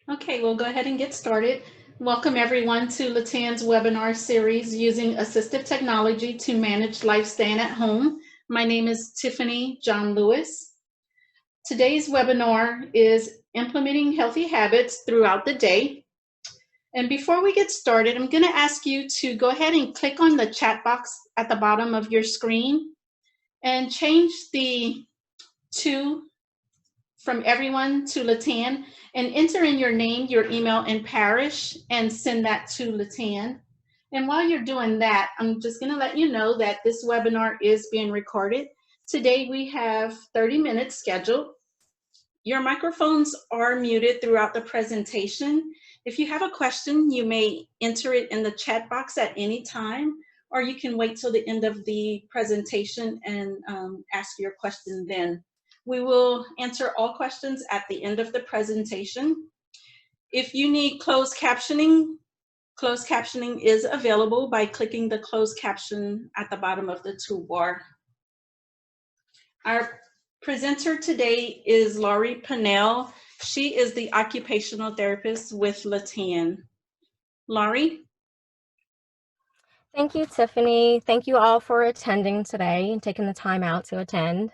Okay, we'll go ahead and get started. Welcome everyone to LATAN's webinar series using assistive technology to manage life staying at home. My name is Tiffany John Lewis. Today's webinar is implementing healthy habits throughout the day. And before we get started, I'm going to ask you to go ahead and click on the chat box at the bottom of your screen and change the to from everyone to LATAN, and enter in your name, your email, and parish, and send that to LATAN. And while you're doing that, I'm just going to let you know that this webinar is being recorded. Today we have 30 minutes scheduled. Your microphones are muted throughout the presentation. If you have a question, you may enter it in the chat box at any time, or you can wait till the end of the presentation and ask your question then. We will answer all questions at the end of the presentation. If you need closed captioning is available by clicking the closed caption at the bottom of the toolbar. Our presenter today is Laurie Pannell. She is the occupational therapist with LATAN. Laurie? Thank you, Tiffany. Thank you all for attending today and taking the time out to attend.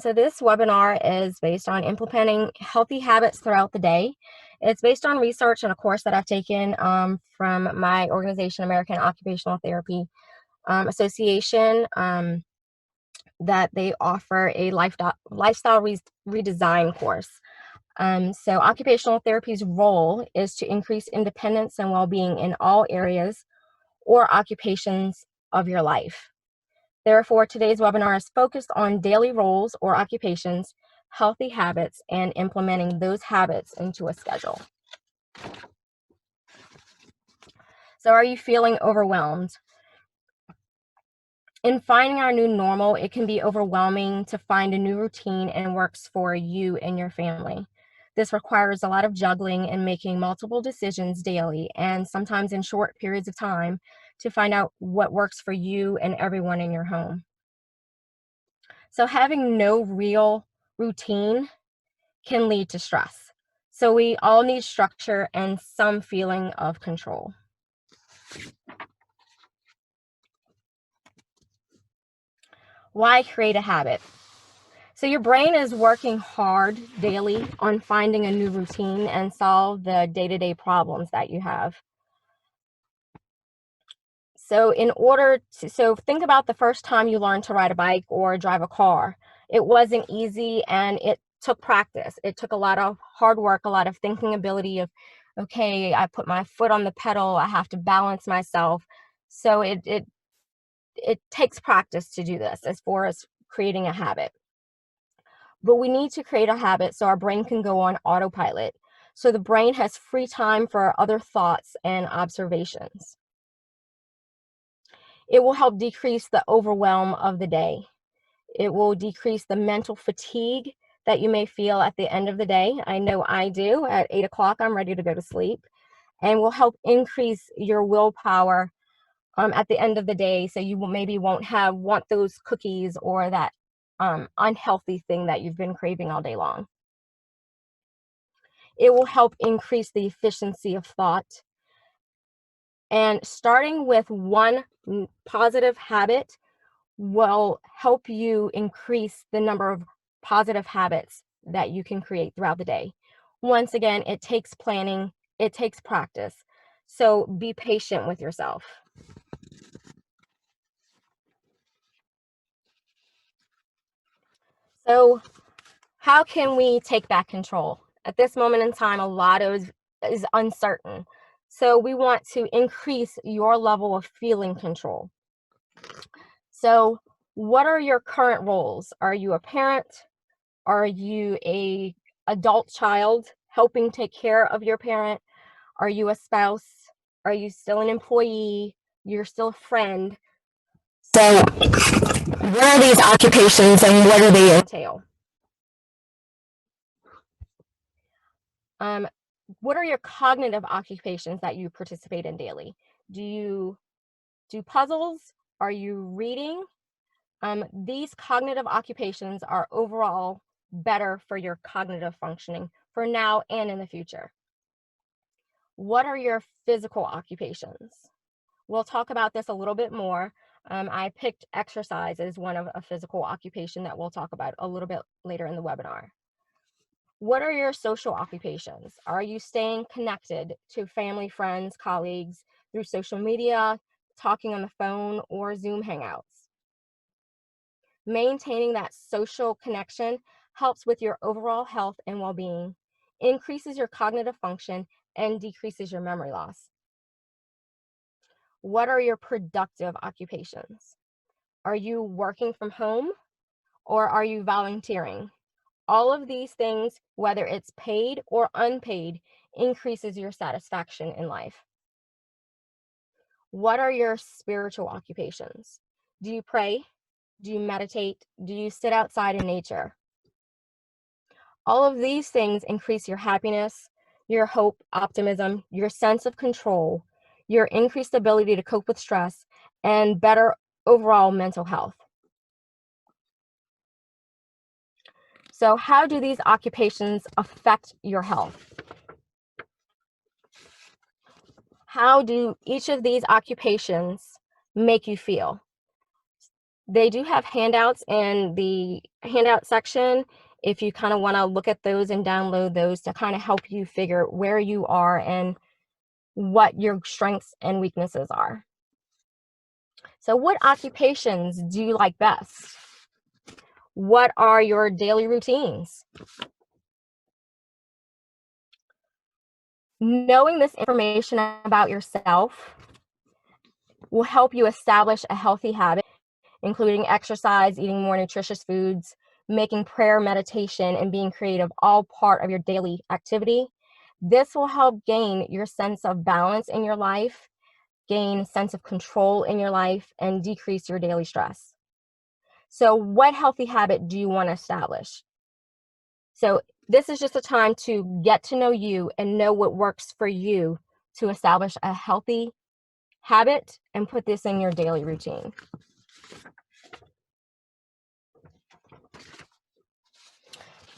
So this webinar is based on implementing healthy habits throughout the day. It's based on research and a course that I've taken from my organization, American Occupational Therapy Association, that they offer a lifestyle redesign course. So occupational therapy's role is to increase independence and well-being in all areas or occupations of your life. Therefore, today's webinar is focused on daily roles or occupations, healthy habits, and implementing those habits into a schedule. So are you feeling overwhelmed? In finding our new normal, it can be overwhelming to find a new routine and works for you and your family. This requires a lot of juggling and making multiple decisions daily and sometimes in short periods of time to find out what works for you and everyone in your home. So having no real routine can lead to stress. So we all need structure and some feeling of control. Why create a habit? So your brain is working hard daily on finding a new routine and solve the day-to-day problems that you have. So think about the first time you learned to ride a bike or drive a car. It wasn't easy and it took practice. It took a lot of hard work, a lot of thinking ability of, okay, I put my foot on the pedal, I have to balance myself. So it takes practice to do this as far as creating a habit. But we need to create a habit so our brain can go on autopilot. So the brain has free time for other thoughts and observations. It will help decrease the overwhelm of the day. It will decrease the mental fatigue that you may feel at the end of the day. I know I do. At 8 o'clock, I'm ready to go to sleep. And will help increase your willpower at the end of the day, so you maybe won't want those cookies or that unhealthy thing that you've been craving all day long. It will help increase the efficiency of thought. And starting with one positive habit will help you increase the number of positive habits that you can create throughout the day. Once again, it takes planning, it takes practice. So be patient with yourself. So how can we take back control? At this moment in time, a lot is uncertain. So we want to increase your level of feeling control. So what are your current roles? Are you a parent? Are you a adult child helping take care of your parent? Are you a spouse? Are you still an employee? You're still a friend? So what are these occupations and what do they entail? What are your cognitive occupations that you participate in daily? Do you do puzzles? Are you reading? These cognitive occupations are overall better for your cognitive functioning for now and in the future. What are your physical occupations? We'll talk about this a little bit more. I picked exercise as one of a physical occupation that we'll talk about a little bit later in the webinar. What are your social occupations? Are you staying connected to family, friends, colleagues through social media, talking on the phone, or Zoom hangouts? Maintaining that social connection helps with your overall health and well-being, increases your cognitive function, and decreases your memory loss. What are your productive occupations? Are you working from home or are you volunteering? All of these things, whether it's paid or unpaid, increases your satisfaction in life. What are your spiritual occupations? Do you pray? Do you meditate? Do you sit outside in nature? All of these things increase your happiness, your hope, optimism, your sense of control, your increased ability to cope with stress, and better overall mental health. So how do these occupations affect your health? How do each of these occupations make you feel? They do have handouts in the handout section if you kind of want to look at those and download those to kind of help you figure where you are and what your strengths and weaknesses are. So what occupations do you like best? What are your daily routines? Knowing this information about yourself will help you establish a healthy habit, including exercise, eating more nutritious foods, making prayer, meditation, and being creative all part of your daily activity. This will help gain your sense of balance in your life, gain a sense of control in your life, and decrease your daily stress. So what healthy habit do you want to establish? So this is just a time to get to know you and know what works for you to establish a healthy habit and put this in your daily routine.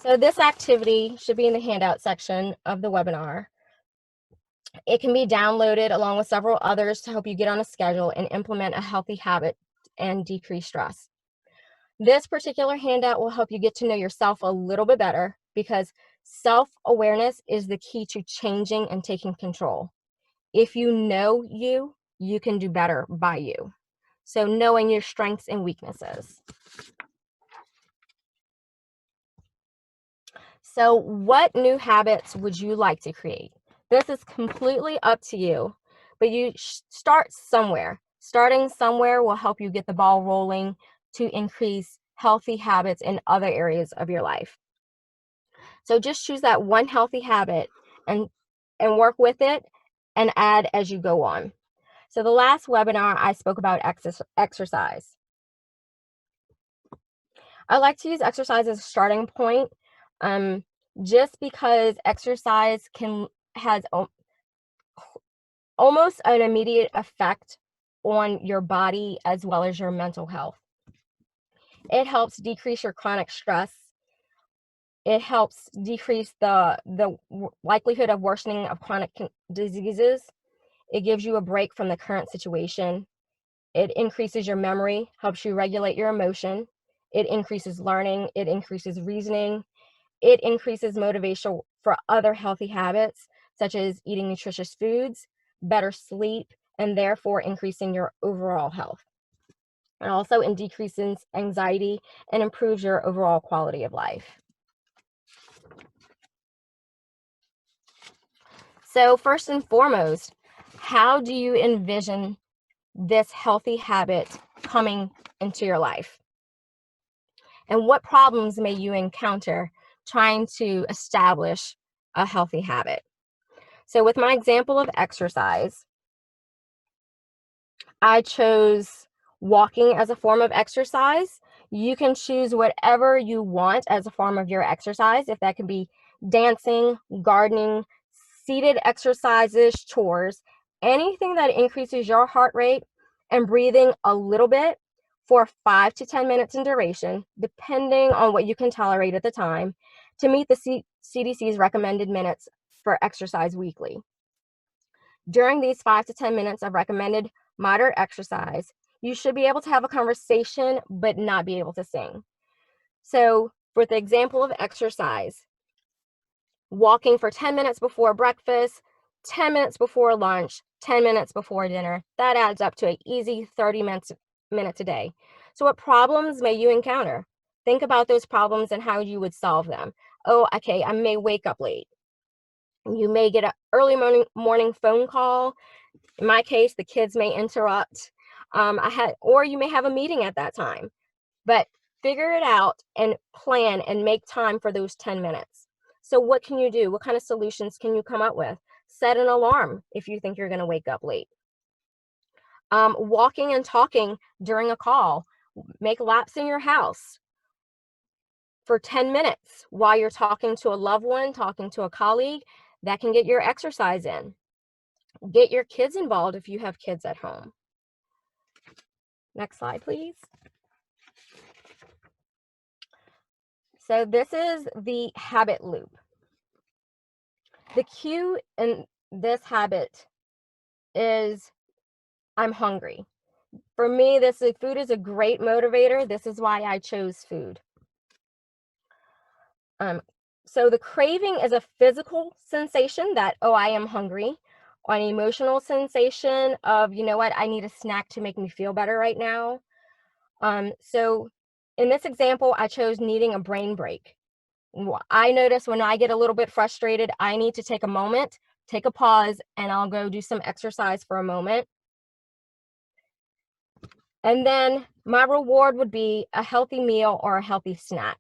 So this activity should be in the handout section of the webinar. It can be downloaded along with several others to help you get on a schedule and implement a healthy habit and decrease stress. This particular handout will help you get to know yourself a little bit better because self-awareness is the key to changing and taking control. If you know you, you can do better by you. So knowing your strengths and weaknesses. So what new habits would you like to create? This is completely up to you, but you start somewhere. Starting somewhere will help you get the ball rolling to increase healthy habits in other areas of your life. So just choose that one healthy habit and work with it and add as you go on. So the last webinar, I spoke about exercise. I like to use exercise as a starting point, just because exercise has almost an immediate effect on your body as well as your mental health. It helps decrease your chronic stress. It helps decrease the likelihood of worsening of chronic diseases. It gives you a break from the current situation. It increases your memory, helps you regulate your emotion. It increases learning. It increases reasoning. It increases motivation for other healthy habits, such as eating nutritious foods, better sleep, and therefore increasing your overall health. And also it decreases anxiety and improves your overall quality of life. So first and foremost, how do you envision this healthy habit coming into your life? And what problems may you encounter trying to establish a healthy habit? So with my example of exercise, I chose walking as a form of exercise. You can choose whatever you want as a form of your exercise, if that can be dancing, gardening, seated exercises, chores, anything that increases your heart rate and breathing a little bit for 5 to 10 minutes in duration, depending on what you can tolerate at the time, to meet the CDC's recommended minutes for exercise weekly. During these 5 to 10 minutes of recommended moderate exercise, you should be able to have a conversation but not be able to sing. So for the example of exercise, walking for 10 minutes before breakfast, 10 minutes before lunch, 10 minutes before dinner, that adds up to an easy 30 minutes a day. So what problems may you encounter? Think about those problems and how you would solve them. Oh, okay, I may wake up late. You may get an early morning phone call. In my case, the kids may interrupt. Or you may have a meeting at that time. But figure it out and plan and make time for those 10 minutes. So what can you do? What kind of solutions can you come up with? Set an alarm if you think you're going to wake up late. Walking and talking during a call. Make laps in your house for 10 minutes while you're talking to a loved one, talking to a colleague. That can get your exercise in. Get your kids involved if you have kids at home. Next slide, please. So this is the habit loop. The cue in this habit is I'm hungry. For me, food is a great motivator. This is why I chose food. So the craving is a physical sensation that, oh, I am hungry, or an emotional sensation of, you know what, I need a snack to make me feel better right now. So in this example, I chose needing a brain break. I notice when I get a little bit frustrated, I need to take a moment, take a pause, and I'll go do some exercise for a moment. And then my reward would be a healthy meal or a healthy snack.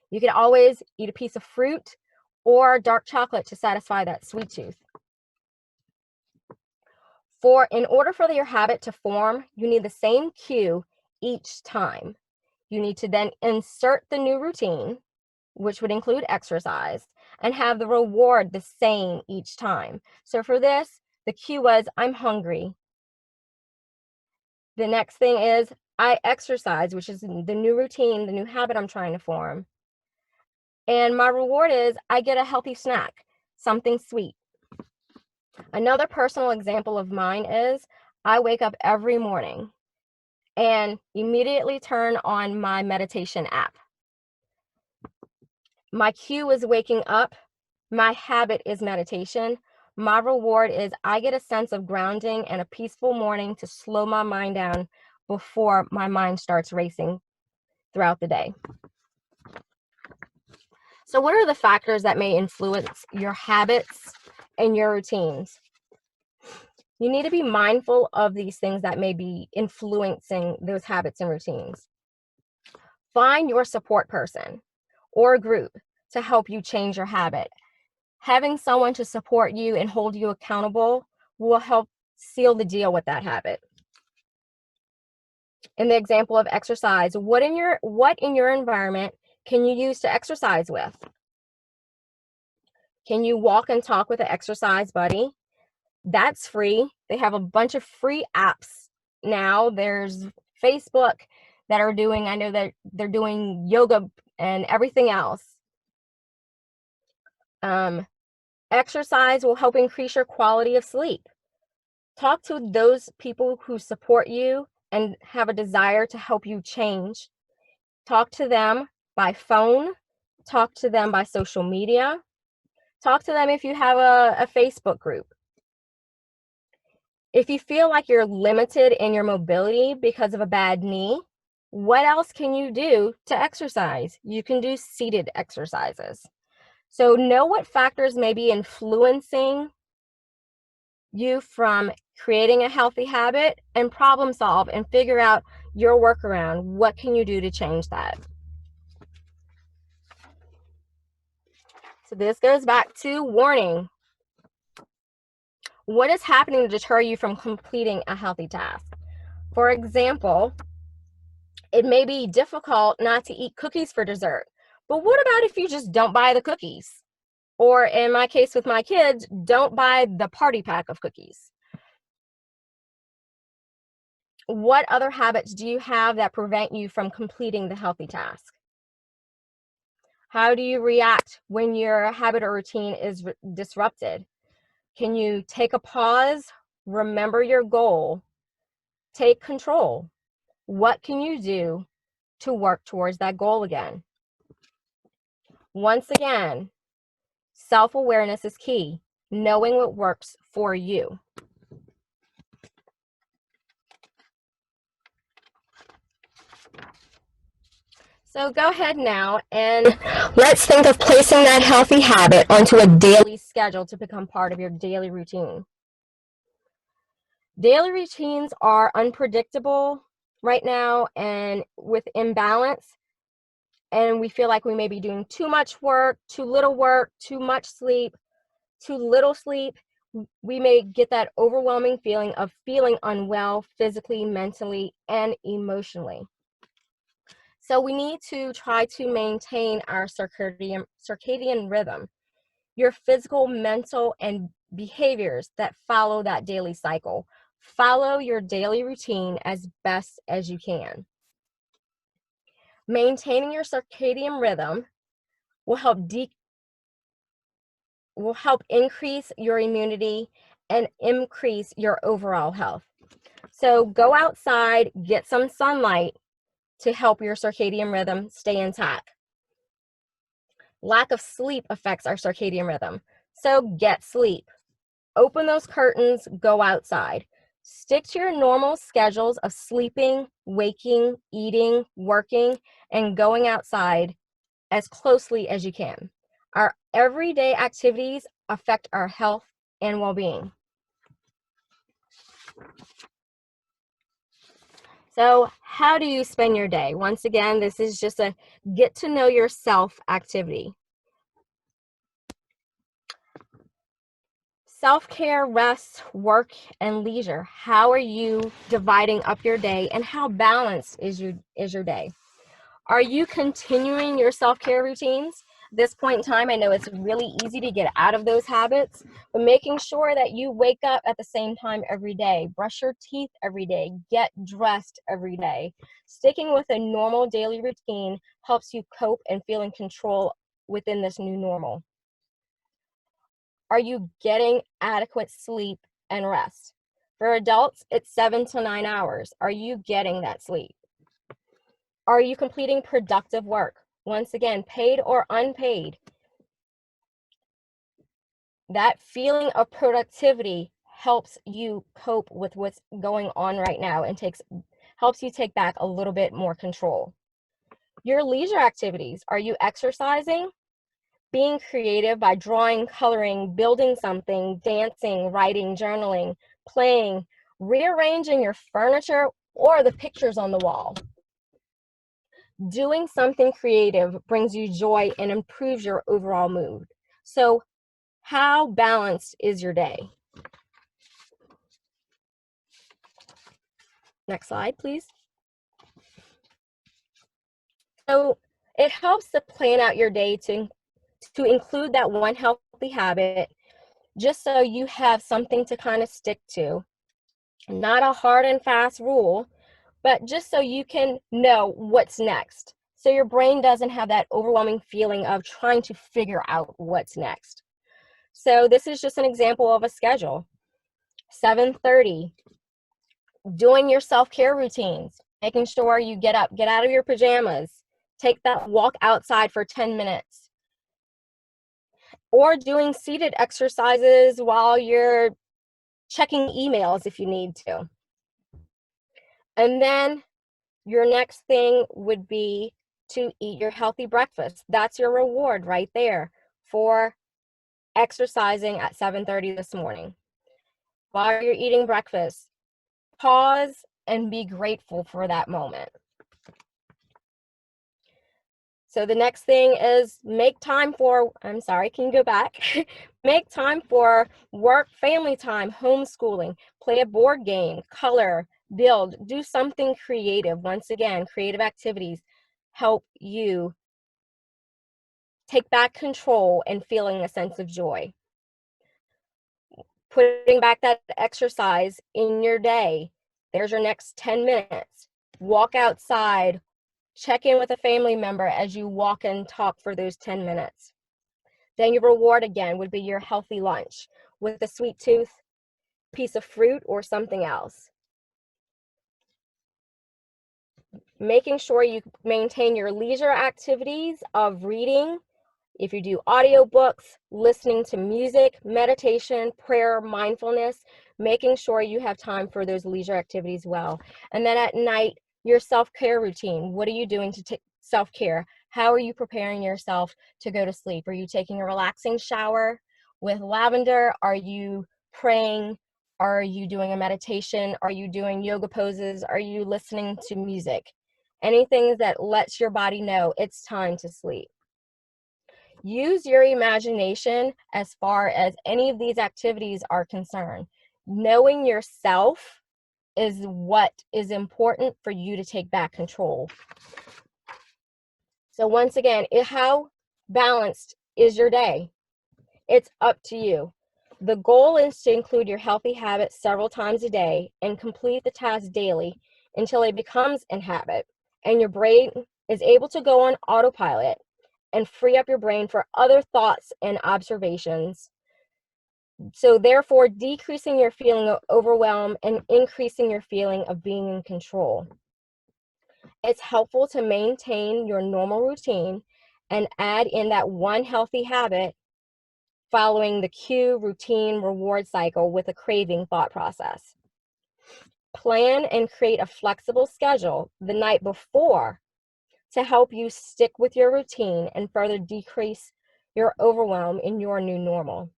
You can always eat a piece of fruit or dark chocolate to satisfy that sweet tooth. In order for your habit to form, you need the same cue each time. You need to then insert the new routine, which would include exercise, and have the reward the same each time. So for this, the cue was, I'm hungry. The next thing is, I exercise, which is the new routine, the new habit I'm trying to form. And my reward is, I get a healthy snack, something sweet. Another personal example of mine is, I wake up every morning and immediately turn on my meditation app. My cue is waking up. My habit is meditation. My reward is I get a sense of grounding and a peaceful morning to slow my mind down before my mind starts racing throughout the day. So what are the factors that may influence your habits and your routines? You need to be mindful of these things that may be influencing those habits and routines. Find your support person or group to help you change your habit. Having someone to support you and hold you accountable will help seal the deal with that habit. In the example of exercise, what in your environment can you use to exercise with? Can you walk and talk with an exercise buddy? That's free. They have a bunch of free apps now. There's Facebook that are doing, I know that they're doing yoga and everything else. Exercise will help increase your quality of sleep. Talk to those people who support you and have a desire to help you change. Talk to them by phone. Talk to them by social media. Talk to them if you have a Facebook group. If you feel like you're limited in your mobility because of a bad knee, what else can you do to exercise? You can do seated exercises. So know what factors may be influencing you from creating a healthy habit, and problem solve and figure out your workaround. What can you do to change that? So this goes back to warning. What is happening to deter you from completing a healthy task? For example, it may be difficult not to eat cookies for dessert, but what about if you just don't buy the cookies? Or in my case with my kids, don't buy the party pack of cookies. What other habits do you have that prevent you from completing the healthy task? How do you react when your habit or routine is disrupted? Can you take a pause, remember your goal, take control? What can you do to work towards that goal again? Once again, self-awareness is key, knowing what works for you. So go ahead now and let's think of placing that healthy habit onto a daily schedule to become part of your daily routine. Daily routines are unpredictable right now and with imbalance, and we feel like we may be doing too much work, too much sleep, too little sleep. We may get that overwhelming feeling of feeling unwell physically, mentally, and emotionally. So we need to try to maintain our circadian rhythm, your physical, mental, and behaviors that follow that daily cycle. Follow your daily routine as best as you can. Maintaining your circadian rhythm will help increase your immunity and increase your overall health. So go outside, get some sunlight to help your circadian rhythm stay intact. Lack of sleep affects our circadian rhythm, so get sleep. Open those curtains, go outside. Stick to your normal schedules of sleeping, waking, eating, working, and going outside as closely as you can. Our everyday activities affect our health and well-being. So how do you spend your day? Once again, this is just a get to know yourself activity. Self-care, rest, work, and leisure. How are you dividing up your day, and how balanced is your day? Are you continuing your self-care routines? At this point in time, I know it's really easy to get out of those habits, but making sure that you wake up at the same time every day, brush your teeth every day, get dressed every day. Sticking with a normal daily routine helps you cope and feel in control within this new normal. Are you getting adequate sleep and rest? For adults, it's 7 to 9 hours. Are you getting that sleep? Are you completing productive work? Once again, paid or unpaid. That feeling of productivity helps you cope with what's going on right now and helps you take back a little bit more control. Your leisure activities. Are you exercising? Being creative by drawing, coloring, building something, dancing, writing, journaling, playing, rearranging your furniture or the pictures on the wall. Doing something creative brings you joy and improves your overall mood. So how balanced is your day? Next slide, please. So it helps to plan out your day to include that one healthy habit, just so you have something to kind of stick to. Not a hard and fast rule, but just so you can know what's next. So your brain doesn't have that overwhelming feeling of trying to figure out what's next. So this is just an example of a schedule. 7:30, doing your self-care routines, making sure you get up, get out of your pajamas, take that walk outside for 10 minutes, or doing seated exercises while you're checking emails if you need to. And then your next thing would be to eat your healthy breakfast. That's your reward right there for exercising at 7:30 this morning. While you're eating breakfast, pause and be grateful for that moment. So the next thing is make time for, I'm sorry, can you go back? Make time for work, family time, homeschooling, play a board game, color, build, do something creative. Once again, creative activities help you take back control and feeling a sense of joy. Putting back that exercise in your day. There's your next 10 minutes. Walk outside, check in with a family member as you walk and talk for those 10 minutes. Then your reward again would be your healthy lunch. with a sweet tooth, piece of fruit, or something else. Making sure you maintain your leisure activities of reading. If you do audiobooks, listening to music, meditation, prayer, mindfulness, making sure you have time for those leisure activities well. And then at night, your self-care routine. What are you doing to take self-care? How are you preparing yourself to go to sleep? Are you taking a relaxing shower with lavender? Are you praying? Are you doing a meditation? Are you doing yoga poses? Are you listening to music? Anything that lets your body know it's time to sleep. Use your imagination as far as any of these activities are concerned. Knowing yourself is what is important for you to take back control. So once again, how balanced is your day? It's up to you. The goal is to include your healthy habits several times a day and complete the task daily until it becomes a habit and your brain is able to go on autopilot and free up your brain for other thoughts and observations. So therefore, decreasing your feeling of overwhelm and increasing your feeling of being in control. It's helpful to maintain your normal routine and add in that one healthy habit following the cue, routine, reward cycle with a craving thought process. Plan and create a flexible schedule the night before to help you stick with your routine and further decrease your overwhelm in your new normal.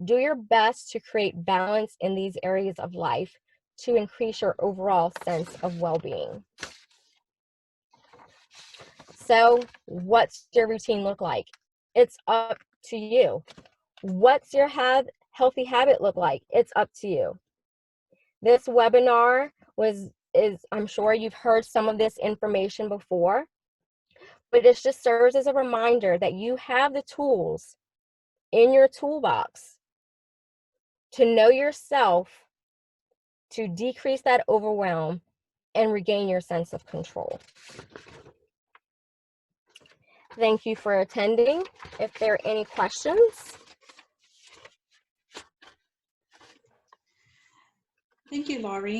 Do your best to create balance in these areas of life to increase your overall sense of well-being. So, what's your routine look like? It's up to you. What's your healthy habit look like? It's up to you. This webinar I'm sure you've heard some of this information before, but it just serves as a reminder that you have the tools in your toolbox to know yourself, to decrease that overwhelm and regain your sense of control. Thank you for attending. If there are any questions. Thank you, Laurie.